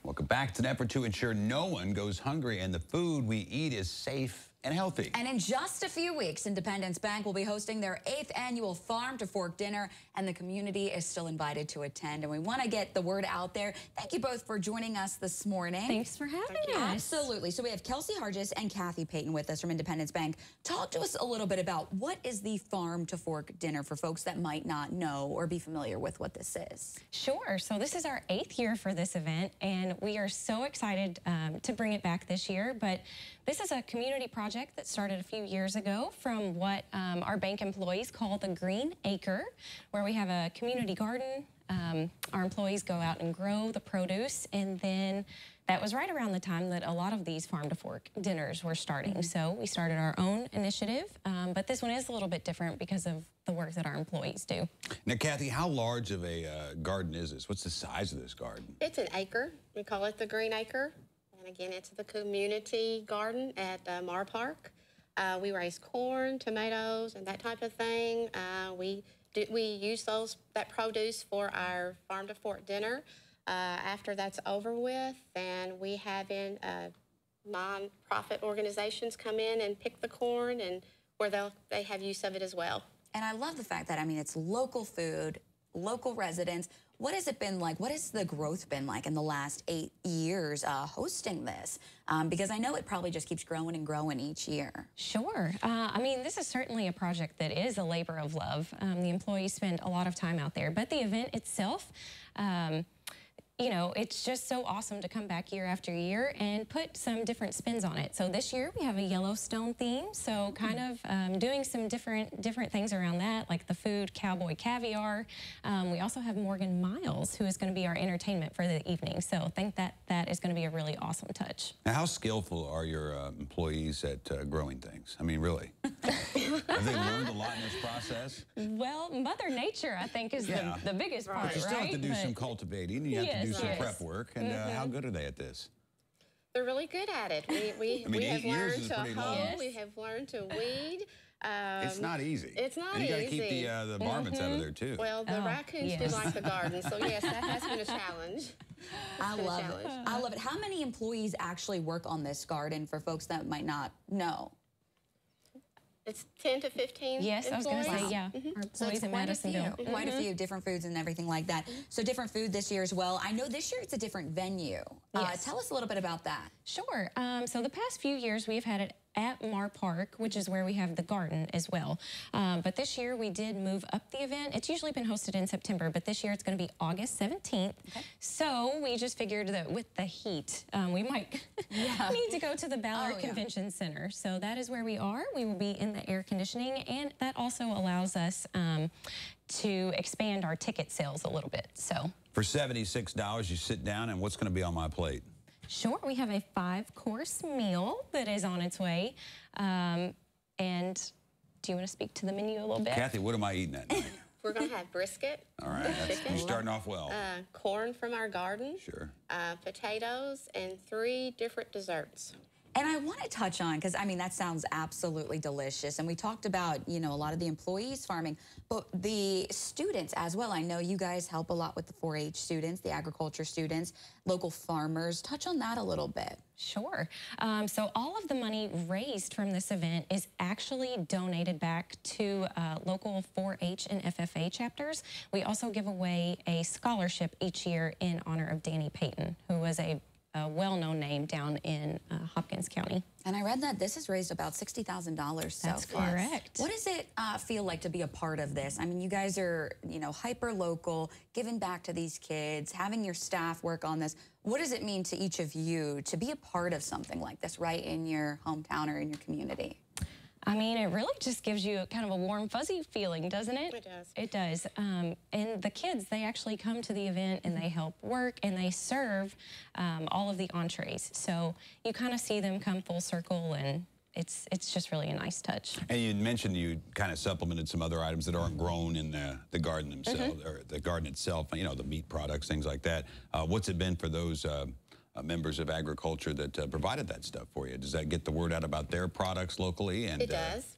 Welcome back. It's an effort to ensure no one goes hungry and the food we eat is safe and healthy. And in just a few weeks, Independence Bank will be hosting their 8th annual Farm to Fork dinner, and the community is still invited to attend. And we want to get the word out there. Thank you both for joining us this morning. Thanks for having us. Absolutely. So we have Kelsey Hargis and Kathy Payton with us from Independence Bank. Talk to us a little bit about what is the Farm to Fork dinner for folks that might not know or be familiar with what this is. Sure. So this is our 8th year for this event, and we are so excited to bring it back this year. But this is a community project that started a few years ago from what our bank employees call the Green Acre, where we have a community garden. Our employees go out and grow the produce, and then that was right around the time that a lot of these Farm to Fork dinners were starting. So we started our own initiative, but this one is a little bit different because of the work that our employees do. Now, Kathy, how large of a garden is this? What's the size of this garden? It's an acre. We call it the Green Acre. And again, it's the community garden at Mar Park. We raise corn, tomatoes, and that type of thing. We use that produce for our Farm to Fork dinner. After that's over with, then we have in non-profit organizations come in and pick the corn, and where they have use of it as well. And I love the fact that, I mean, it's local food, local residents. What has it been like? What has the growth been like in the last 8 years hosting this? Because I know it probably just keeps growing and growing each year. Sure. I mean, this is certainly a project that is a labor of love. The employees spend a lot of time out there, but the event itself, you know, it's just so awesome to come back year after year and put some different spins on it. So this year we have a Yellowstone theme, so kind of doing some different things around that, like the food Cowboy Caviar. We also have Morgan Miles, who is going to be our entertainment for the evening. So I think that is going to be a really awesome touch. Now, how skillful are your employees at growing things? I mean, really? Have they learned a lot in this process? Well, Mother Nature, I think, is the biggest part, But you still right? have to do some cultivating. You have to do some prep work. And how good are they at this? They're really good at it. We have learned to hoe. We have learned to weed. It's not easy. It's not and you got to easy. keep the varmints out of there, too. Well, the raccoons do like the garden, so yes, that has been a challenge. I love it. I love it. How many employees actually work on this garden for folks that might not know? It's 10 to 15 Yes, employees. I was going to say, yeah. Our employees in Madisonville. Quite a few different foods and everything like that. So different food this year as well. I know this year it's a different venue. Yes. Tell us a little bit about that. Sure. So the past few years we've had it at Mar Park, which is where we have the garden as well. But this year we did move up the event. It's usually been hosted in September, but this year it's going to be August 17th. Okay. So we just figured that with the heat, we might need to go to the Ballard Convention Center. So that is where we are. We will be in the air conditioning, and that also allows us to expand our ticket sales a little bit. So for $76, you sit down, and what's going to be on my plate? Sure, we have a 5-course meal that is on its way. And do you want to speak to the menu a little bit? Kathy, what am I eating that night? We're going to have brisket. All right, you're starting off well. Corn from our garden. Sure. Potatoes, and 3 different desserts. And I want to touch on, because I mean, that sounds absolutely delicious. And we talked about, you know, a lot of the employees farming, but the students as well. I know you guys help a lot with the 4-H students, the agriculture students, local farmers. Touch on that a little bit. Sure. So all of the money raised from this event is actually donated back to local 4-H and FFA chapters. We also give away a scholarship each year in honor of Danny Payton, who was a well-known name down in Hopkins County. And I read that this has raised about $60,000 so That's far. correct. What does it feel like to be a part of this? I mean, you guys are, you know, hyper-local, giving back to these kids, having your staff work on this. What does it mean to each of you to be a part of something like this right in your hometown or in your community? I mean, it really just gives you kind of a warm, fuzzy feeling, doesn't it? It does. It does. And the kids, they actually come to the event and they help work and they serve all of the entrees. So you kind of see them come full circle, and it's just really a nice touch. And you mentioned you kind of supplemented some other items that aren't grown in the garden themselves, or the garden itself, you know, the meat products, things like that. What's it been for those members of agriculture that provided that stuff for you? Does that get the word out about their products locally? And it does.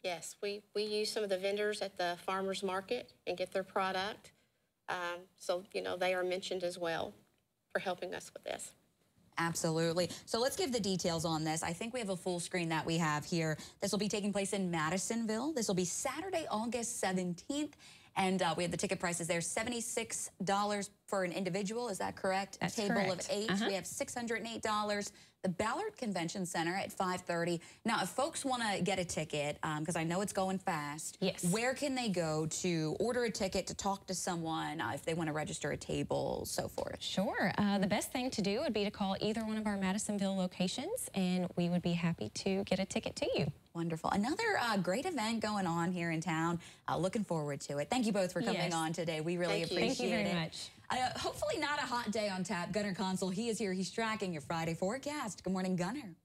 Yes, we use some of the vendors at the farmers market and get their product. So, you know, they are mentioned as well for helping us with this. Absolutely. So let's give the details on this. I think we have a full screen that we have here. This will be taking place in Madisonville. This will be Saturday, August 17th. And we have the ticket prices there, $76 for an individual. Is that correct? That's Table correct. of 8. We have $608. The Ballard Convention Center at 5:30. Now, if folks want to get a ticket, because I know it's going fast, yes, where can they go to order a ticket, to talk to someone, if they want to register a table, so forth? Sure. The best thing to do would be to call either one of our Madisonville locations, and we would be happy to get a ticket to you. Wonderful. Another great event going on here in town. Looking forward to it. Thank you both for coming on today. We really appreciate it. Thank you very much. Hopefully not a hot day on tap. Gunner Consul, he is here. He's tracking your Friday forecast. Good morning, Gunner.